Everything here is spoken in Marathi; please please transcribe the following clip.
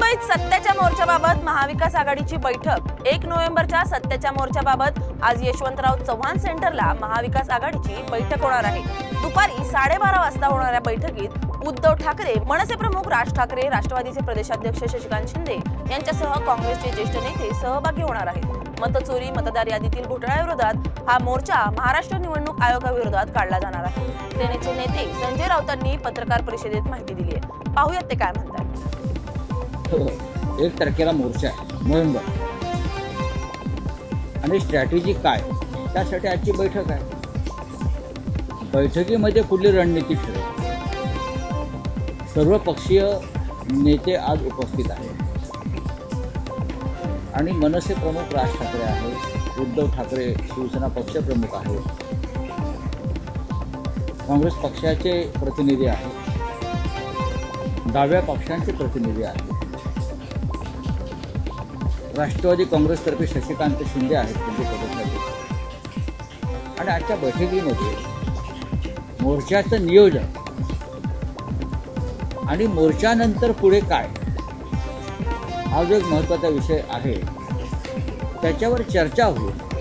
मुंबईत सत्याच्या मोर्चाबाबत महाविकास आघाडीची बैठक 1 नोव्हेंबरच्या सत्याच्या मोर्चाबाबत आज यशवंतराव चव्हाण सेंटरला महाविकास आघाडीची बैठक होणार आहे। दुपारी 12:30 वाजता होणाऱ्या बैठकीत उद्धव ठाकरे, मनसे प्रमुख राज ठाकरे, राष्ट्रवादीचे प्रदेशाध्यक्ष शशिकांत शिंदे यांच्यासह काँग्रेसचे ज्येष्ठ नेते सहभागी होणार आहेत। मतचोरी, मतदार यादीतील घोटाळ्याविरोधात हा मोर्चा महाराष्ट्र निवडणूक आयोगाविरोधात काढला जाणार आहे। सेनेचे नेते संजय राऊतांनी पत्रकार परिषदेत माहिती दिली आहे। पाहूयात ते काय म्हणतात। 1 तारखेला मोर्चा आहे, नोव्हेंबर, आणि स्ट्रॅटेजी काय त्यासाठी आजची बैठक आहे। बैठकीमध्ये पुढील रणनीती ठरेल। सर्व पक्षीय नेते आज उपस्थित आहेत आणि मनसे प्रमुख राज ठाकरे आहेत, उद्धव ठाकरे शिवसेना पक्षप्रमुख आहेत, काँग्रेस पक्षाचे प्रतिनिधी आहेत, डाव्या पक्षांचे प्रतिनिधी आहेत, राष्ट्रवादी काँग्रेसतर्फे शशिकांत शिंदे आहेत त्यांचे प्रदेशाध्यक्ष। आणि आजच्या बैठकीमध्ये मोर्चाचं नियोजन आणि मोर्चानंतर पुढे काय हा जो एक महत्त्वाचा विषय आहे त्याच्यावर चर्चा होईल।